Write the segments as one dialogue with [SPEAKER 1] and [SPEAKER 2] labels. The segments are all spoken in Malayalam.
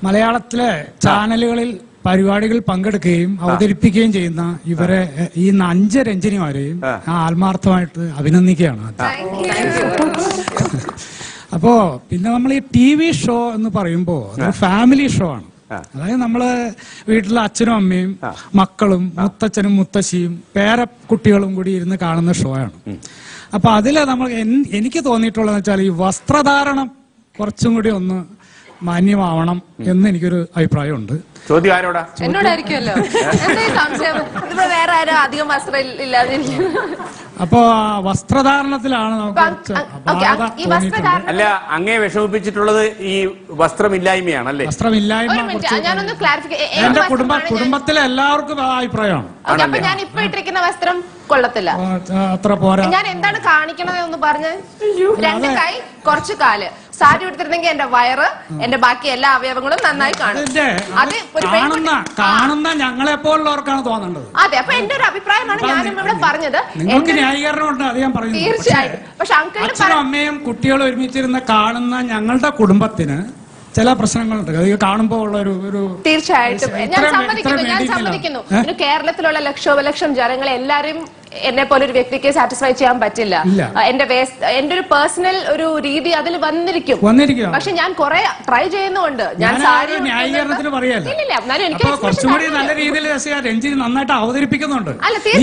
[SPEAKER 1] മലയാളത്തിലെ ചാനലുകളിൽ പരിപാടികൾ പങ്കെടുക്കുകയും അവതരിപ്പിക്കുകയും ചെയ്യുന്ന ഇവരെ ഈ 5 രഞ്ജിനിമാരെയും ആത്മാർത്ഥമായിട്ട് അഭിനന്ദിക്കുകയാണ്. അപ്പോ പിന്നെ നമ്മൾ ഈ TV ഷോ എന്ന് പറയുമ്പോ അതൊരു ഫാമിലി ഷോ ആണ്. അതായത് നമ്മള് വീട്ടിലെ അച്ഛനും അമ്മയും മക്കളും മുത്തച്ഛനും മുത്തശ്ശിയും പേരക്കുട്ടികളും കൂടി ഇരുന്ന് കാണുന്ന ഷോ ആണ്. അപ്പൊ അതില് നമ്മൾ എനിക്ക് തോന്നിയിട്ടുള്ളതെന്ന് വെച്ചാൽ ഈ വസ്ത്രധാരണം കുറച്ചും കൂടി ഒന്ന് മാന്യമാവണം എന്ന് എനിക്കൊരു അഭിപ്രായമുണ്ട്.
[SPEAKER 2] ചോദ്യം ആരോടാ?
[SPEAKER 3] എന്നോടായിരിക്കുമല്ലോ. വേറെ ആരും അധികം വസ്ത്രം ഇല്ലാതെ.
[SPEAKER 1] അപ്പൊ വസ്ത്രധാരണത്തിലാണ്
[SPEAKER 2] അല്ല, അങ്ങേ വിഷമിപ്പിച്ചിട്ടുള്ളത് ഈ വസ്ത്രമില്ലായ്മയാണ് അല്ലേ?
[SPEAKER 1] വസ്ത്രമില്ലായ്മ
[SPEAKER 3] ഞാനൊന്ന് ക്ലാരിഫിക്കേ.
[SPEAKER 1] എന്റെ കുടുംബത്തിലെ എല്ലാവർക്കും അഭിപ്രായമാണ്.
[SPEAKER 3] അപ്പൊ ഞാൻ ഇപ്പൊ ഇട്ടിരിക്കുന്ന വസ്ത്രം കൊള്ളത്തില്ല,
[SPEAKER 1] അത്ര പോരാ.
[SPEAKER 3] ഞാൻ എന്താണ് കാണിക്കണത് ഒന്ന് പറഞ്ഞ്. 2 കൈ കുറച്ച് കാല്. സാരി എടുത്തിരുന്നെങ്കിൽ എന്റെ വയറ്, എന്റെ ബാക്കി എല്ലാ അവയവങ്ങളും നന്നായി കാണും. അത്
[SPEAKER 1] കാണുന്ന ഞങ്ങളെ പോലുള്ളവർക്കാണ് തോന്നേണ്ടത്.
[SPEAKER 3] അതെ, അപ്പൊ എന്റെ ഒരു അഭിപ്രായമാണ് ഞാനും ഇവിടെ പറഞ്ഞത്.
[SPEAKER 1] നിങ്ങൾക്ക് ന്യായീകരണമുണ്ട്, അത് ഞാൻ പറഞ്ഞു.
[SPEAKER 3] തീർച്ചയായും. പക്ഷെ
[SPEAKER 1] അച്ഛനും അമ്മയും കുട്ടികളും ഒരുമിച്ചിരുന്ന് കാണുന്ന ഞങ്ങളുടെ കുടുംബത്തിന് ചില പ്രശ്നങ്ങളുണ്ട്. അത് കാണുമ്പോൾ ഉള്ള ഒരു
[SPEAKER 3] തീർച്ചയായിട്ടും ഞാൻ സമ്മതിക്കുന്നു. കേരളത്തിലുള്ള ലക്ഷോപലക്ഷം ജനങ്ങളെ എല്ലാരും എന്നെ പോലെ ഒരു വ്യക്തിക്ക് സാറ്റിസ്ഫൈ ചെയ്യാൻ പറ്റില്ല. എന്റെ ഒരു പേഴ്സണൽ ഒരു രീതി അതിൽ വന്നിരിക്കും. പക്ഷെ ഞാൻ കുറെ ട്രൈ ചെയ്യുന്നുണ്ട്. ഞാൻ
[SPEAKER 1] ന്യായീകരണത്തിന് പറയാല്ല, കുറച്ചുകൂടി നല്ല രീതിയിൽ രഞ്ജിനി നന്നായിട്ട് അവതരിപ്പിക്കുന്നുണ്ട്.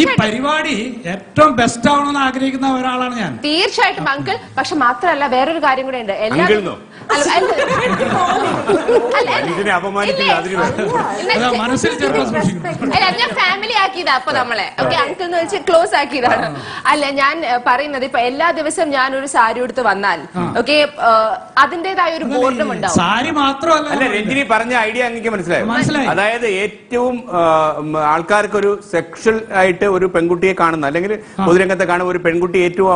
[SPEAKER 1] ഈ പരിപാടി ഏറ്റവും ബെസ്റ്റ് ആവണമെന്ന് ആഗ്രഹിക്കുന്ന ഒരാളാണ് ഞാൻ.
[SPEAKER 3] തീർച്ചയായിട്ടും അങ്കിൾ. പക്ഷെ മാത്രമല്ല വേറൊരു കാര്യം കൂടെ ഉണ്ട്. ഞാൻ ഫാമിലി ആക്കിയതാ അപ്പൊ നമ്മളെ അങ്കിൾ എന്ന് വെച്ച് ക്ലോസ് ആക്കിയതാണ്. അല്ല, ഞാൻ പറയുന്നത് ഇപ്പൊ എല്ലാ ദിവസവും ഞാൻ ഒരു സാരി എടുത്ത് വന്നാൽ ഓക്കെ അതിന്റേതായ ഒരു ബോർഡും ഉണ്ടാവും.
[SPEAKER 1] സാരി മാത്രമല്ല,
[SPEAKER 2] രഞ്ജിനി പറഞ്ഞ ഐഡിയ എനിക്ക് മനസ്സിലായി. അതായത് ഏറ്റവും ആൾക്കാർക്ക് ഒരു സെക്ഷൽ ആയിട്ട് ഒരു പെൺകുട്ടിയെ കാണുന്ന അല്ലെങ്കിൽ പൊതുരംഗത്തെ കാണുന്ന ഒരു പെൺകുട്ടി ഏറ്റവും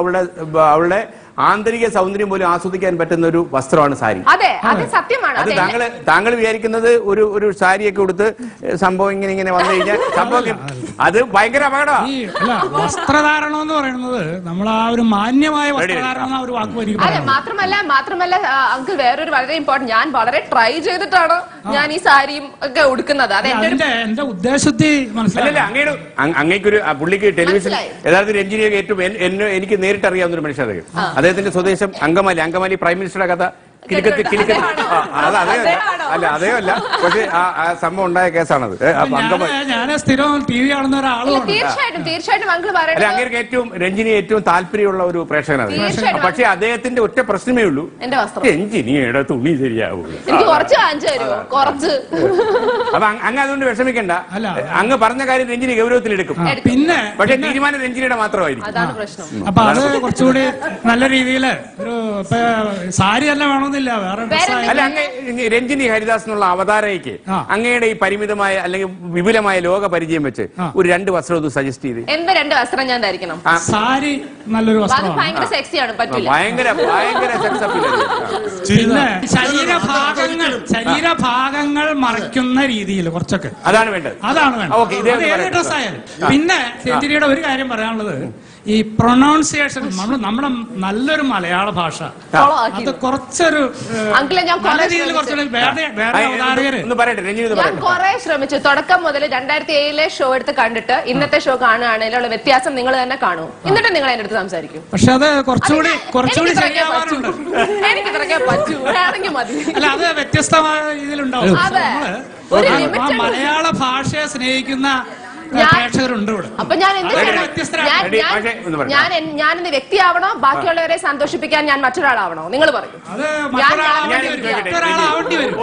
[SPEAKER 2] അവളുടെ ആന്തരിക സൗന്ദര്യം പോലും ആസ്വദിക്കാൻ പറ്റുന്ന ഒരു വസ്ത്രമാണ് സാരി.
[SPEAKER 3] അതെ, അത് സത്യമാണ്.
[SPEAKER 2] അത് താങ്കൾ വിചാരിക്കുന്നത് ഒരു സാരിയൊക്കെ കൊടുത്ത് സംഭവം ഇങ്ങനെ വന്നു കഴിഞ്ഞാൽ സംഭവം അത് ഭയങ്കര അപകടമാണ്.
[SPEAKER 1] വസ്ത്രധാരണം എന്ന് പറയുന്നത് നമ്മൾ ആ ഒരു മാന്യമായ വസ്ത്രധാരണം ഒരു വാക്ക്.
[SPEAKER 3] അതെ, മാത്രമല്ല അങ്കിൾ വേറൊരു വളരെ ഇമ്പോർട്ടന്റ്, ഞാൻ വളരെ ട്രൈ ചെയ്തിട്ടാണ് ഞാൻ ഈ സാരിയും ഒക്കെ ഉടുക്കുന്നത്. അത്
[SPEAKER 1] എന്റെ ഉദ്ദേശത്തിൽ
[SPEAKER 2] മനസ്സിലല്ല. അങ്ങേക്കൊരു പുള്ളിക്ക് ടെലിവിഷൻ യഥാർത്ഥ രഞ്ജിനിയൊക്കെ ഏറ്റവും എനിക്ക് നേരിട്ട് അറിയാവുന്ന ഒരു മനുഷ്യൻ അറിയാം. അദ്ദേഹത്തിന്റെ സ്വദേശം അങ്കമാലി പ്രൈം മിനിസ്റ്ററുടെ കഥ അതേയല്ല, പക്ഷെ ആ സംഭവം ഉണ്ടായ കേസാണത്.
[SPEAKER 3] തീർച്ചയായിട്ടും
[SPEAKER 2] അങ്ങേക്ക് രഞ്ജിനി ഏറ്റവും താല്പര്യമുള്ള ഒരു പ്രേക്ഷകനാണ്. പക്ഷെ അദ്ദേഹത്തിന്റെ ഒറ്റ പ്രശ്നമേ ഉള്ളൂ, രഞ്ജിനിയുടെ തുണി ശരിയാവുള്ളൂ. അപ്പൊ അങ്ങ് അതുകൊണ്ട് വിഷമിക്കണ്ട. അങ്ങ് പറഞ്ഞ കാര്യം രഞ്ജിനി ഗൗരവത്തിലെടുക്കും.
[SPEAKER 1] പിന്നെ
[SPEAKER 2] പക്ഷെ തീരുമാനം രഞ്ജിനിയുടെ മാത്രമായിരിക്കും.
[SPEAKER 1] അപ്പൊ അത് കുറച്ചുകൂടി നല്ല രീതിയിൽ ഒരു സാരി തന്നെ വേണമെന്നില്ല.
[SPEAKER 2] അല്ല, രഞ്ജിനി ഹരിദാസ് എന്നുള്ള അവതാരയ്ക്ക് അങ്ങയുടെ ഈ പരിമിതമായ അല്ലെങ്കിൽ വിപുലമായ ലോക പരിചയം വെച്ച് ഒരു 2 വസ്ത്രം ഒന്ന് സജസ്റ്റ് ചെയ്ത്.
[SPEAKER 3] എന്ത് 2 വസ്ത്രം ഞാൻ ധരിക്കണം?
[SPEAKER 1] സാരി നല്ലൊരു വസ്ത്രം,
[SPEAKER 3] ഭയങ്കര സെക്സിയാണ്, പറ്റില്ല.
[SPEAKER 2] ഭയങ്കര
[SPEAKER 1] ശരീരഭാഗങ്ങൾ മറയ്ക്കുന്ന രീതിയിൽ കുറച്ചൊക്കെ
[SPEAKER 2] അതാണ് വേണ്ടത്.
[SPEAKER 1] പിന്നെ രഞ്ജിനിയുടെ ഒരു കാര്യം പറയാനുള്ളത്, ഈ പ്രൊനൗൺസിയേഷൻ നമ്മുടെ നല്ലൊരു മലയാള ഭാഷ അത് കുറച്ചൊരു
[SPEAKER 3] ഞാൻ കുറെ ശ്രമിച്ചു. തുടക്കം മുതൽ 2007 ഷോ എടുത്ത് കണ്ടിട്ട് ഇന്നത്തെ ഷോ കാണുകയാണെങ്കിലുള്ള വ്യത്യാസം നിങ്ങൾ തന്നെ കാണൂ. എന്നിട്ട് നിങ്ങൾ അതിന്റെ അടുത്ത് സംസാരിക്കും.
[SPEAKER 1] പക്ഷെ അത് കുറച്ചുകൂടി
[SPEAKER 3] എനിക്ക് ഇത്രയ്ക്കേ പറ്റൂ, വേണമെങ്കിൽ മതി.
[SPEAKER 1] അല്ല, അത് വ്യത്യസ്തമായ രീതിയിലുണ്ടാവും. മലയാള ഭാഷയെ സ്നേഹിക്കുന്ന പ്രേക്ഷകരുണ്ട് ഇവിടെ.
[SPEAKER 3] അപ്പൊ ഞാൻ എന്ത് വ്യക്തിയാവണോ? ബാക്കിയുള്ളവരെ സന്തോഷിപ്പിക്കാൻ ഞാൻ മറ്റൊരാളാവണോ? നിങ്ങൾ പറയും.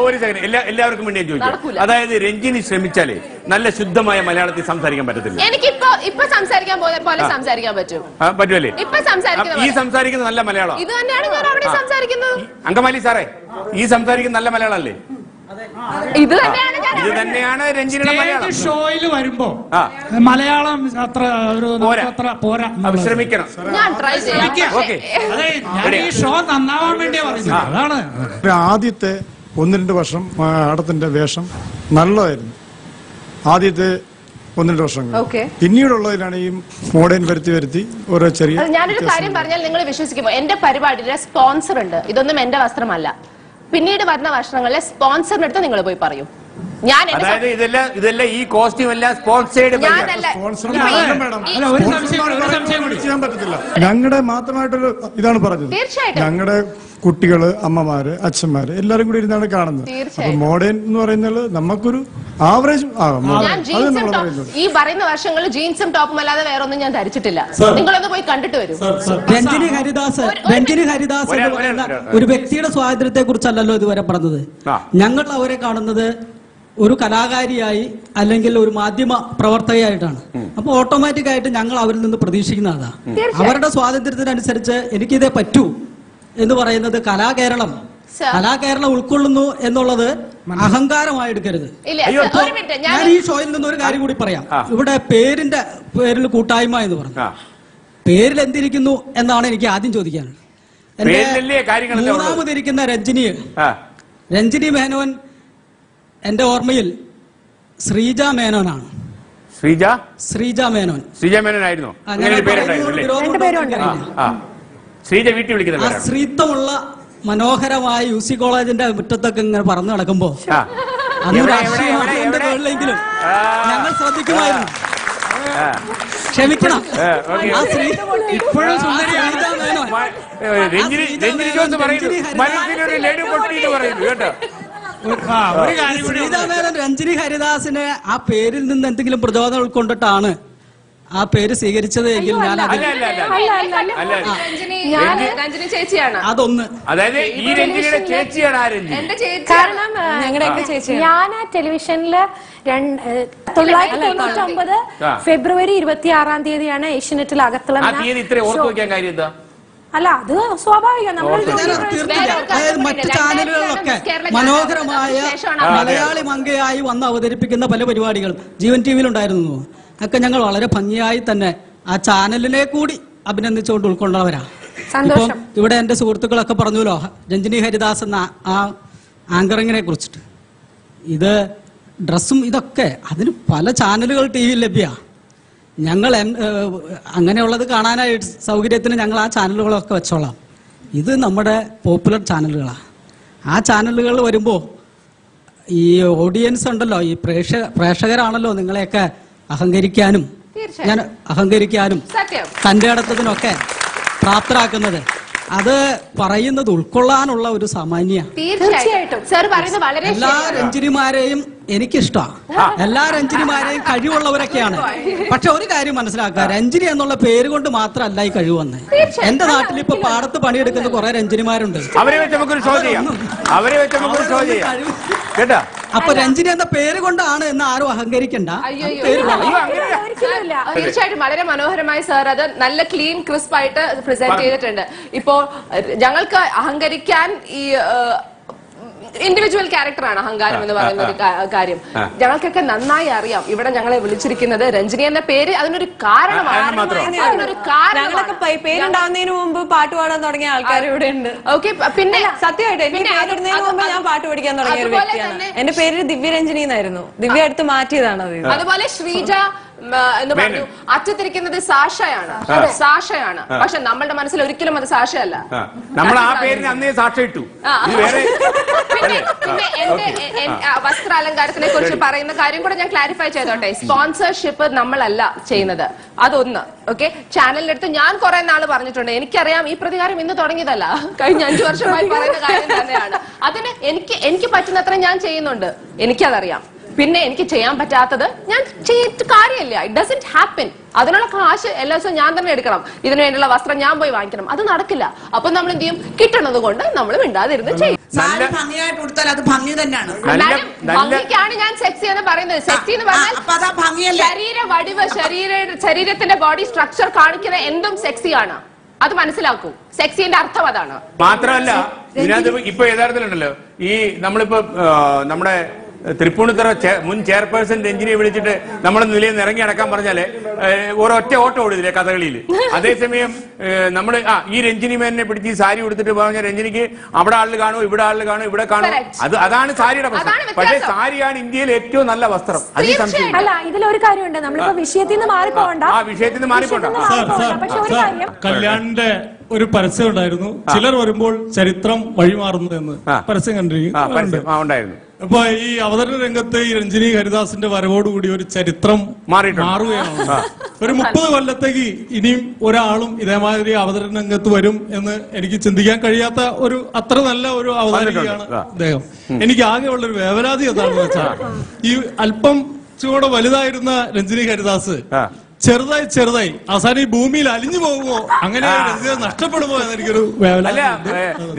[SPEAKER 2] ഒരു സെക്കൻഡ്, എല്ലാവർക്കും വേണ്ടി ചോദിക്കും. അതായത് രഞ്ജിനി ശ്രമിച്ചാലേ നല്ല ശുദ്ധമായ മലയാളത്തിൽ സംസാരിക്കാൻ പറ്റത്തില്ല.
[SPEAKER 3] എനിക്കിപ്പോ സംസാരിക്കാൻ പോലെ സംസാരിക്കാൻ പറ്റും.
[SPEAKER 2] പറ്റുമല്ലേ?
[SPEAKER 3] ഇപ്പൊ
[SPEAKER 2] ഈ സംസാരിക്കുന്നത് നല്ല മലയാളം.
[SPEAKER 3] ഇത് തന്നെയാണ് ഞാൻ അവിടെ സംസാരിക്കുന്നത്.
[SPEAKER 2] അങ്കമാലി സാറേ, ഈ സംസാരിക്കുന്ന നല്ല മലയാളം അല്ലേ?
[SPEAKER 3] ഇത്
[SPEAKER 2] തന്നെയാണ് രഞ്ജിനിയുടെ മലയാളം.
[SPEAKER 1] ഷോയിൽ വരുമ്പോ മലയാളം അത്ര പോരാ, ശ്രമിക്കണം. ഈ ഷോ നന്നാവാൻ വേണ്ടിയാ പറയുന്നത്. അതാണ്
[SPEAKER 4] ആദ്യത്തെ 1-2 വർഷം മാഡത്തിന്റെ വേഷം നല്ലതായിരുന്നു. ആദ്യത്തെ 1-2 വർഷങ്ങൾ. പിന്നീടുള്ളതിലാണ് ഈ മോഡേൺ വരുത്തി ഓരോ ചെറിയ.
[SPEAKER 3] ഞാനൊരു കാര്യം പറഞ്ഞാൽ നിങ്ങൾ വിശ്വസിക്കുമോ? എന്റെ പരിപാടിയുടെ സ്പോൺസർ ഉണ്ട്. ഇതൊന്നും എന്റെ വസ്ത്രമല്ല. പിന്നീട് വരുന്ന വർഷങ്ങളിലെ സ്പോൺസറിന്റെ അടുത്ത് നിങ്ങൾ പോയി പറയൂ.
[SPEAKER 2] അതായത് ഇതെല്ലാം ഈ കോസ്റ്റ്യൂം എല്ലാം സ്പോൺസേഡ്
[SPEAKER 4] ചെയ്യാൻ പറ്റത്തില്ല. ഞങ്ങളുടെ മാത്രമായിട്ടൊരു ഇതാണ് പറഞ്ഞത്. ഞങ്ങളുടെ കുട്ടികള്, അമ്മമാര്, അച്ഛന്മാര് എല്ലാരും കൂടി ഇരുന്നാണ് കാണുന്നത്. അപ്പൊ മോഡേൺ എന്ന് പറയുന്നത് നമുക്കൊരു ആവറേജ്
[SPEAKER 3] ഈ പറയുന്ന വർഷങ്ങളിൽ ജീൻസും ടോപ്പും അല്ലാതെ വേറെ ഒന്നും ഞാൻ ധരിച്ചിട്ടില്ല. നിങ്ങളൊന്ന് പോയി കണ്ടിട്ട് വരും.
[SPEAKER 5] രഞ്ജിനി ഹരിദാസ് ഒരു വ്യക്തിയുടെ സ്വാതന്ത്ര്യത്തെ കുറിച്ചല്ലല്ലോ ഇതുവരെ പറഞ്ഞത്. ഞങ്ങൾ അവരെ കാണുന്നത് ഒരു കലാകാരിയായി അല്ലെങ്കിൽ ഒരു മാധ്യമ പ്രവർത്തകയായിട്ടാണ്. അപ്പൊ ഓട്ടോമാറ്റിക് ആയിട്ട് ഞങ്ങൾ അവരിൽ നിന്ന് പ്രതീക്ഷിക്കുന്നതാ. അവരുടെ സ്വാതന്ത്ര്യത്തിനനുസരിച്ച് എനിക്കിതേ പറ്റൂ എന്ന് പറയുന്നത് കലാകേരളം ഉൾക്കൊള്ളുന്നു എന്നുള്ളത് അഹങ്കാരമായി എടുക്കരുത്. ഞാൻ ഈ ഷോയിൽ നിന്ന് ഒരു കാര്യം കൂടി പറയാം. ഇവിടെ പേരിൽ കൂട്ടായ്മ എന്ന് പറഞ്ഞു. പേരിൽ എന്തിരിക്കുന്നു എന്നാണ് എനിക്ക് ആദ്യം ചോദിക്കാനുള്ളത്. എന്റെ മൂന്നാമതിരിക്കുന്ന രഞ്ജിനി മേനോൻ എന്റെ ഓർമ്മയിൽ ശ്രീജ മേനോനാണ്. ശ്രീജ മേനോൻ ആയിരുന്നു. ശ്രീത്വമുള്ള മനോഹരമായ UC കോളേജിന്റെ മുറ്റത്തൊക്കെ ഇങ്ങനെ പറന്നു നടക്കുമ്പോ അന്ന് രാഷ്ട്രീയമായെങ്കിലും ഞങ്ങൾ ശ്രദ്ധിക്കുമായിരുന്നു. ക്ഷമിക്കണം.
[SPEAKER 2] ഇപ്പോഴും
[SPEAKER 5] രഞ്ജിനി ഹരിദാസിനെ ആ പേരിൽ നിന്ന് എന്തെങ്കിലും പ്രചോദനം ഉൾക്കൊണ്ടിട്ടാണ് ആ പേര് സ്വീകരിച്ചത് എങ്കിൽ ഞാൻ
[SPEAKER 3] രഞ്ജിനി ചേച്ചിയാണ്.
[SPEAKER 5] അതൊന്ന്
[SPEAKER 2] അതായത് ഈ രഞ്ജിനിയുടെ ചേച്ചിയാണ് ആ രഞ്ജിനി.
[SPEAKER 6] കാരണം ഞങ്ങളുടെയൊക്കെ ചേച്ചി ഞാൻ ആ ടെലിവിഷനില് 1999 ഫെബ്രുവരി 26 ഏഷ്യനെറ്റിൽ അകത്തളം. അല്ല, അത് സ്വാഭാവികം.
[SPEAKER 5] മറ്റു ചാനലുകളിലൊക്കെ മനോഹരമായ മലയാളി മങ്കയായി വന്ന് അവതരിപ്പിക്കുന്ന പല പരിപാടികൾ ജീവൻ TV ഉണ്ടായിരുന്നു. ഒക്കെ ഞങ്ങൾ വളരെ ഭംഗിയായി തന്നെ ആ ചാനലിനെ കൂടി അഭിനന്ദിച്ചുകൊണ്ട് ഉൾക്കൊള്ളവരാ. ഇപ്പം ഇവിടെ എന്റെ സുഹൃത്തുക്കളൊക്കെ പറഞ്ഞല്ലോ രഞ്ജിനി ഹരിദാസ് എന്ന ആ ആങ്കറിങ്ങിനെ കുറിച്ചിട്ട്. ഇത് ഡ്രസ്സും ഇതൊക്കെ അതിന് പല ചാനലുകൾ TV ലഭ്യ. ഞങ്ങൾ അങ്ങനെയുള്ളത് കാണാനായിട്ട് സൗകര്യത്തിന് ഞങ്ങൾ ആ ചാനലുകളൊക്കെ വെച്ചോളാം. ഇത് നമ്മുടെ പോപ്പുലർ ചാനലുകളാണ്. ആ ചാനലുകൾ വരുമ്പോൾ ഈ ഓഡിയൻസ് ഉണ്ടല്ലോ, ഈ പ്രേക്ഷകരാണല്ലോ നിങ്ങളെയൊക്കെ അഹങ്കരിക്കാനും തന്റെ ഇടത്തതിനൊക്കെ പ്രാപ്തരാക്കുന്നത്. അത് പറയുന്നത് ഉൾക്കൊള്ളാനുള്ള ഒരു സാമാന്യ.
[SPEAKER 3] തീർച്ചയായിട്ടും സർ പറയുന്നത് വളരെ
[SPEAKER 5] എല്ലാ രഞ്ജിനിമാരെയും എനിക്കിഷ്ടമാണ്. എല്ലാ രഞ്ജിനിമാരെയും കഴിവുള്ളവരൊക്കെയാണ്. പക്ഷെ ഒരു കാര്യം മനസ്സിലാക്കുക, രഞ്ജിനി എന്നുള്ള പേര് കൊണ്ട് മാത്രമല്ല ഈ കഴിവ് വന്നേ. എന്റെ നാട്ടിൽ ഇപ്പൊ പാടത്ത് പണിയെടുക്കുന്ന കുറെ രഞ്ജിനിമാരുണ്ട്. അപ്പൊ രഞ്ജിനി എന്ന പേര് കൊണ്ടാണ് എന്ന് ആരും അഹങ്കരിക്കണ്ട.
[SPEAKER 3] തീർച്ചയായിട്ടും വളരെ മനോഹരമായി സാർ അത് നല്ല ക്ലീൻ ക്രിസ്പ് ആയിട്ട് പ്രസന്റ് ചെയ്തിട്ടുണ്ട്. ഇപ്പോ ഞങ്ങൾക്ക് അഹങ്കരിക്കാൻ ഈ ഇൻഡിവിജ്വൽ ക്യാരക്ടറാണ് അഹങ്കാരം എന്ന് പറയുന്ന ഒരു കാര്യം. ഞങ്ങൾക്കൊക്കെ നന്നായി അറിയാം. ഇവിടെ ഞങ്ങളെ വിളിച്ചിരിക്കുന്നത് രഞ്ജിനി എന്ന പേര് അതിനൊരു കാരണമാണ്.
[SPEAKER 6] ഞങ്ങളൊക്കെ പേരുണ്ടാവുന്നതിന് മുമ്പ് പാട്ട് പാടാൻ തുടങ്ങിയ ആൾക്കാർ ഇവിടെ ഉണ്ട്.
[SPEAKER 3] ഓക്കെ, പിന്നെ
[SPEAKER 6] സത്യമായിട്ട് എനിക്ക് പേരിടുന്നതിന് മുമ്പ് ഞാൻ പാട്ട് പഠിക്കാൻ തുടങ്ങിയ ഒരു വ്യക്തിയാണ്. എന്റെ പേര് ദിവ്യരഞ്ജിനി എന്നായിരുന്നു. ദിവ്യ എടുത്ത് മാറ്റിയതാണ് അത്.
[SPEAKER 3] അതുപോലെ ശ്രീജ എന്ന് പറഞ്ഞു. അറ്റത്തിരിക്കുന്നത് സാഷയാണ്. പക്ഷെ നമ്മളുടെ മനസ്സിൽ ഒരിക്കലും അത് സാഷയല്ല.
[SPEAKER 2] നമ്മൾ ആ പേരിന് അന്നേ സാക്ഷ ഇട്ടു.
[SPEAKER 3] പിന്നെ എന്റെ വസ്ത്രാലങ്കാരത്തിനെ കുറിച്ച് പറയുന്ന കാര്യം കൂടെ ഞാൻ ക്ലാരിഫൈ ചെയ്തോട്ടെ. സ്പോൺസർഷിപ്പ് നമ്മളല്ല ചെയ്യുന്നത്. അതൊന്ന്. ഓക്കെ, ചാനലിനടുത്ത് ഞാൻ കുറെ നാള് പറഞ്ഞിട്ടുണ്ട്. എനിക്കറിയാം ഈ പ്രതികാരം ഇന്ന് തുടങ്ങിയതല്ല, കഴിഞ്ഞ 5 വർഷമായി പറയുന്ന കാര്യം തന്നെയാണ്. അതിന് എനിക്ക് പറ്റുന്നത്ര ഞാൻ ചെയ്യുന്നുണ്ട്. എനിക്കതറിയാം. പിന്നെ എനിക്ക് ചെയ്യാൻ പറ്റാത്തത് ഞാൻ ചെയ്തിട്ട് കാര്യമില്ല. It doesn't happen. അതിനുള്ള കാശ് എല്ലാ ദിവസവും ഞാൻ തന്നെ എടുക്കണം. ഇതിനു വേണ്ടിയുള്ള വസ്ത്രം ഞാൻ പോയി വാങ്ങിക്കണം. അത് നടക്കില്ല. അപ്പൊ നമ്മൾ എന്ത് ചെയ്യും? കിട്ടുന്നത് കൊണ്ട് നമ്മൾ മിണ്ടാതിരുന്ന് ചെയ്യും.
[SPEAKER 7] ഭംഗിയായിട്ട് കൊടുത്താൽ അത് ഭംഗി തന്നെയാണ്.
[SPEAKER 3] ഭംഗിക്കാണ് ഞാൻ സെക്സി എന്ന് പറയുന്നത്. സെക്സി എന്ന് പറഞ്ഞാൽ ശരീര വടിവ്, ശരീരത്തിന്റെ ബോഡി സ്ട്രക്ചർ കാണിക്കുന്ന എന്തും സെക്സിയാണ്. അത് മനസ്സിലാക്കൂ. സെക്സിന്റെ അർത്ഥം അതാണ്.
[SPEAKER 2] മാത്രമല്ല ഇതിനകത്ത് ഇപ്പൊ യഥാർത്ഥത്തിലുണ്ടല്ലോ ഈ നമ്മളിപ്പോ നമ്മുടെ തൃപ്പൂണിത്തുറ മുൻ ചെയർപേഴ്സൺ രഞ്ജിനിയെ വിളിച്ചിട്ട് നമ്മളെ നിലയിൽ നിന്ന് ഇറങ്ങി നടക്കാൻ പറഞ്ഞാല് ഒരൊറ്റ ഓട്ടം ഓടില്ലേ കഥകളിയിൽ. അതേസമയം നമ്മള് ഈ രഞ്ജിനി മേനെ പിടിച്ച് ഈ സാരി കൊടുത്തിട്ട് പറഞ്ഞ രഞ്ജിനിക്ക് അവിടെ ആളിൽ കാണും, ഇവിടെ ആളിൽ കാണും, ഇവിടെ കാണും. അതാണ് സാരിയുടെ പ്രശ്നം. പക്ഷേ സാരിയാണ് ഇന്ത്യയിലെ ഏറ്റവും നല്ല വസ്ത്രം. അതിൽ സംശയം
[SPEAKER 8] അല്ല. ഇതിലൊരു കാര്യമുണ്ട്, നമ്മളിപ്പോ വിഷയത്തിൽ നിന്ന് മാറിപ്പോണ്ട.
[SPEAKER 2] ആ വിഷയത്തിൽ നിന്ന് മാറിപ്പോണ്ട.
[SPEAKER 8] പക്ഷെ ഒരു കാര്യം,
[SPEAKER 9] കല്യാണിന്റെ ഒരു പരസ്യം ഉണ്ടായിരുന്നു, ചിലർ വരുമ്പോൾ ചരിത്രം വഴിമാറുന്നു എന്ന് പരസ്യം
[SPEAKER 2] കണ്ടിരുന്നു.
[SPEAKER 9] അപ്പൊ ഈ അവതരണ രംഗത്ത് ഈ രഞ്ജിനി ഹരിദാസിന്റെ വരവോടുകൂടി ഒരു ചരിത്രം മാറുകയാണ്. ഒരു 30 കൊല്ലത്തേക്ക് ഇനിയും ഒരാളും ഇതേമാതിരി അവതരണ രംഗത്ത് വരും എന്ന് എനിക്ക് ചിന്തിക്കാൻ കഴിയാത്ത ഒരു അത്ര നല്ല ഒരു അവതാരികയാണ് അദ്ദേഹം. എനിക്ക് ആകെയുള്ള ഒരു വേവലാതി എന്താണെന്ന് വെച്ചാൽ ഈ അല്പം ചൂടെ വലുതായിരുന്ന രഞ്ജിനി ഹരിദാസ് ചെറുതായി അവസാനം ഈ ഭൂമിയിൽ അലിഞ്ഞു പോകുമോ, അങ്ങനെ നഷ്ടപ്പെടുമോ എന്നെനിക്കൊരു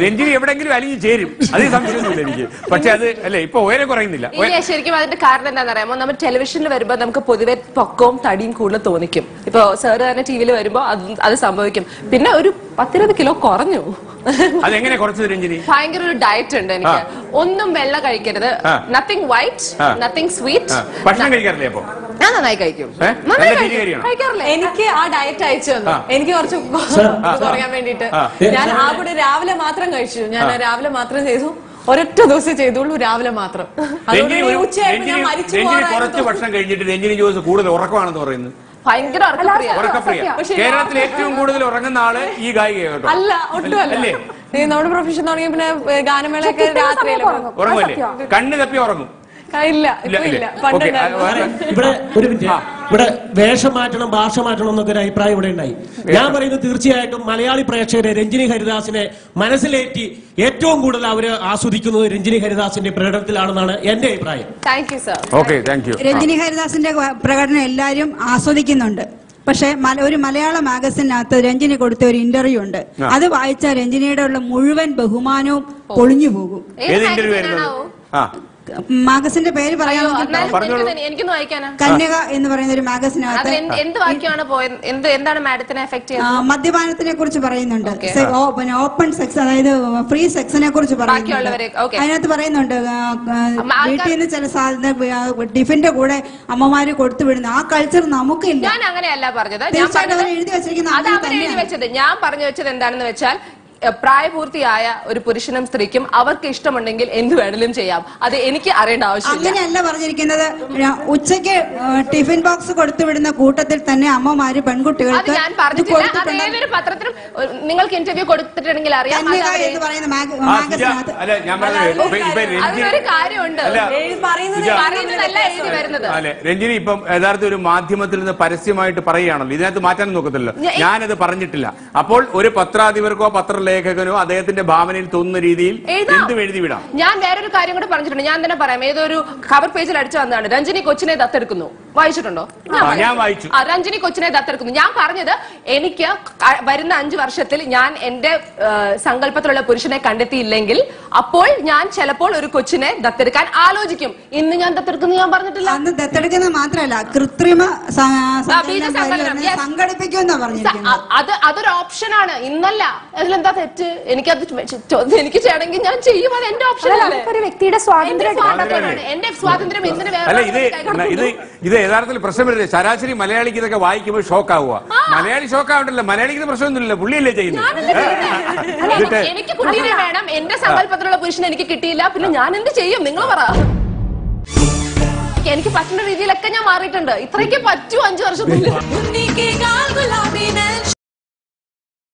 [SPEAKER 2] രഞ്ജിനി എവിടെങ്കിലും അലിഞ്ഞു ചേരും, അതിന് സംശയമൊന്നുമില്ല എനിക്ക്. പക്ഷെ അത് അല്ലെ ഇപ്പൊ ഉയരം കുറയുന്നില്ല.
[SPEAKER 3] ശരിക്കും അതിന്റെ കാരണം എന്താണെന്ന് അറിയാമോ? നമ്മൾ ടെലിവിഷനിൽ വരുമ്പോൾ നമുക്ക് പൊതുവെ പൊക്കവും തടിയും കൂടുതൽ തോന്നിക്കും. ഇപ്പൊ സാറ് തന്നെ ടിവിയിൽ വരുമ്പോ അത് സംഭവിക്കും. പിന്നെ ഒരു 10-20 കിലോ കുറഞ്ഞു.
[SPEAKER 2] അതെങ്ങനെ കുറച്ചത് രഞ്ജിനി?
[SPEAKER 3] ഭയങ്കര ഒരു ഡയറ്റ് ഉണ്ട് എനിക്ക്. ഒന്നും വെള്ളം കഴിക്കരുത്, നത്തിങ് വൈറ്റ്, നത്തിങ് സ്വീറ്റ്.
[SPEAKER 2] ഭക്ഷണം കഴിക്കാറില്ലേ? അപ്പൊ
[SPEAKER 3] ഞാൻ നന്നായി കഴിക്കും.
[SPEAKER 6] എനിക്ക് ആ ഡയറ്റ് അയച്ചു തന്നു. എനിക്ക് കുറച്ച് കുറയാൻ വേണ്ടിട്ട് ഞാൻ ആ കൂടെ രാവിലെ മാത്രം കഴിച്ചു. ഞാൻ രാവിലെ മാത്രം ചെയ്തു, ഒരൊറ്റ ദിവസം ചെയ്തോളൂ, രാവിലെ മാത്രം.
[SPEAKER 2] കുറച്ച് ഭക്ഷണം കഴിഞ്ഞിട്ട് രഞ്ജിനി ജോസ് കൂടുതൽ ഉറക്കമാണെന്ന് പറയുന്നത്.
[SPEAKER 3] ഭയങ്കര
[SPEAKER 2] ഉറക്കപ്രിയ. കേരളത്തിൽ ഏറ്റവും കൂടുതൽ ഉറങ്ങുന്ന ആള് ഈ ഗായിക
[SPEAKER 6] അല്ല, ഒട്ടും അല്ലേ. നമ്മുടെ പ്രൊഫഷൻ തുടങ്ങിയ പിന്നെ ഗാനമേളയൊക്കെ രാത്രി
[SPEAKER 2] ഉറങ്ങുമല്ലേ? കണ്ണ് തപ്പി ഉറങ്ങും.
[SPEAKER 6] ഇല്ല.
[SPEAKER 10] ഇവിടെ ഒരു മിനിറ്റ്, ഇവിടെ വേഷം മാറ്റണം, ഭാഷ മാറ്റണം എന്നൊക്കെ ഒരു അഭിപ്രായം ഇവിടെ ഉണ്ടായി. ഞാൻ പറയുന്നത് തീർച്ചയായിട്ടും മലയാളി പ്രേക്ഷകരെ രഞ്ജിനി ഹരിദാസിനെ മനസ്സിലേറ്റി ഏറ്റവും കൂടുതൽ അവര് ആസ്വദിക്കുന്നത് രഞ്ജിനി ഹരിദാസിന്റെ പ്രകടനത്തിലാണെന്നാണ് എന്റെ അഭിപ്രായം.
[SPEAKER 11] രഞ്ജിനി ഹരിദാസിന്റെ പ്രകടനം എല്ലാവരും ആസ്വദിക്കുന്നുണ്ട്. പക്ഷെ ഒരു മലയാള മാഗസിനകത്ത് രഞ്ജിനി കൊടുത്ത ഒരു ഇന്റർവ്യൂ ഉണ്ട്. അത് വായിച്ച രഞ്ജിനിയുടെ ഉള്ള മുഴുവൻ ബഹുമാനവും പൊളിഞ്ഞു പോകും. മാഗസിന്റെ പേര്
[SPEAKER 3] എനിക്കൊന്ന് വായിക്കാനാ.
[SPEAKER 11] കന്യക എന്ന് പറയുന്ന ഒരു മാഗസിനകത്ത്
[SPEAKER 3] എന്ത് വാക്യമാണ് പോയത്? എന്താണ് മാഡത്തിനെ എഫക്ട് ചെയ്യുന്നത്?
[SPEAKER 11] മദ്യപാനത്തിനെ കുറിച്ച് പറയുന്നുണ്ട്, ഓപ്പൺ സെക്സ്, അതായത് ഫ്രീ സെക്സിനെ കുറിച്ച് പറയുന്നുണ്ട്. അതിനകത്ത് പറയുന്നുണ്ട് വീട്ടിൽ നിന്ന് ചില സാധനം ടിഫിന്റെ കൂടെ അമ്മമാര് കൊടുത്തു വിടുന്നു. ആ കൾച്ചർ നമുക്കില്ല.
[SPEAKER 3] ഞാൻ അങ്ങനെയല്ല പറഞ്ഞത്. എഴുതി വെച്ചിരിക്കുന്നത് ഞാൻ പറഞ്ഞു വെച്ചത് എന്താണെന്ന് വെച്ചാൽ, പ്രായപൂർത്തിയായ ഒരു പുരുഷനും സ്ത്രീക്കും അവർക്ക് ഇഷ്ടമുണ്ടെങ്കിൽ എന്ത് വേണമെങ്കിലും ചെയ്യാം. അത് എനിക്ക് അറിയേണ്ട ആവശ്യമില്ല.
[SPEAKER 11] അങ്ങനെയല്ല പറഞ്ഞിരിക്കുന്നത്. ഉച്ചയ്ക്ക് ടിഫിൻ ബോക്സ് കൊടുത്തുവിടുന്ന കൂട്ടത്തിൽ തന്നെ അമ്മമാര് പെൺകുട്ടികൾക്ക്
[SPEAKER 3] ഞാൻ പറഞ്ഞിട്ടില്ല. ഏതൊരു പത്രത്തിലും നിങ്ങൾക്ക് ഇന്റർവ്യൂ കൊടുത്തിട്ടുണ്ടെങ്കിൽ അറിയാം. അതിനൊരു കാര്യമുണ്ട്, പറയുന്നതല്ല എഴുതി വരുന്നത്.
[SPEAKER 2] രഞ്ജിനി ഇപ്പം യഥാർത്ഥ ഒരു മാധ്യമത്തിൽ നിന്ന് പരസ്യമായിട്ട് പറയുകയാണല്ലോ, ഇതിനകത്ത് മാറ്റാൻ നോക്കത്തില്ലല്ലോ. ഞാനത് പറഞ്ഞിട്ടില്ല. അപ്പോൾ ഒരു പത്രാധിപർക്കോ പത്രലേഖകനോ അദ്ദേഹത്തിന്റെ ഭാവനയിൽ തോന്നുന്ന രീതിയിൽ എന്തും എഴുതി വിടാം.
[SPEAKER 3] ഞാൻ വേറൊരു കാര്യം കൂടെ പറഞ്ഞിട്ടുണ്ട്. ഞാൻ തന്നെ പറയാം. ഏതൊരു കവർ പേജിൽ അടിച്ചു വന്നതാണ്, രഞ്ജിനി കൊച്ചിനെ ദത്തെടുക്കുന്നു. വായിച്ചിട്ടുണ്ടോ?
[SPEAKER 2] ഞാൻ വായിച്ചു.
[SPEAKER 3] രഞ്ജിനി കൊച്ചിനെ ദത്തെടുക്കുന്നു. ഞാൻ പറഞ്ഞത് എനിക്ക് വരുന്ന 5 വർഷത്തിൽ ഞാൻ എന്റെ സങ്കല്പത്തിലുള്ള പുരുഷനെ കണ്ടെത്തിയില്ലെങ്കിൽ അപ്പോൾ ഞാൻ ചിലപ്പോൾ ഒരു കൊച്ചിനെ ദത്തെടുക്കാൻ ആലോചിക്കും. ഇന്ന് ഞാൻ ദത്തെടുക്കുന്നു ഞാൻ പറഞ്ഞിട്ടില്ല.
[SPEAKER 11] അന്ന് ദത്തെടുക്കുന്നത് മാത്രമല്ല, കൃത്രിമ സംഘടിപ്പിക്കുമെന്നാ പറഞ്ഞിരിക്കുന്നത്.
[SPEAKER 3] അതൊരു ഓപ്ഷനാണ്, ഇന്നല്ല. അതിലെന്താ തെറ്റ്? എനിക്ക് ചെയ്യണമെങ്കിൽ ഞാൻ ചെയ്യും. അത് എന്റെ ഓപ്ഷനാണ്.
[SPEAKER 8] ഒരു വ്യക്തിയുടെ സ്വാതന്ത്ര്യം.
[SPEAKER 3] എന്റെ സ്വാതന്ത്ര്യം എന്തിനു
[SPEAKER 2] ഇത് യഥാർത്ഥത്തിൽ പ്രശ്നമില്ല. ശരാശരി മലയാളിക്ക് ഇതൊക്കെ വായിക്കുമ്പോൾ ഷോക്ക് ആവുക. മലയാളി ഷോക്ക് ആവണ്ടല്ലോ, മലയാളിക്ക് പ്രശ്നമൊന്നുമില്ല, പുള്ളിയല്ലേ ചെയ്യുന്നത്.
[SPEAKER 3] എനിക്ക് കുട്ടീനെ വേണം, എന്റെ സങ്കല്പത്തിലുള്ള പുരുഷനെ എനിക്ക് കിട്ടിയില്ല, പിന്നെ ഞാൻ എന്ത് ചെയ്യും? നിങ്ങൾ പറ. എനിക്ക് പറ്റുന്ന രീതിയിലൊക്കെ ഞാൻ മാറിയിട്ടുണ്ട്. ഇത്രയ്ക്ക് പറ്റൂ 5 വർഷത്തിനുള്ളിൽ.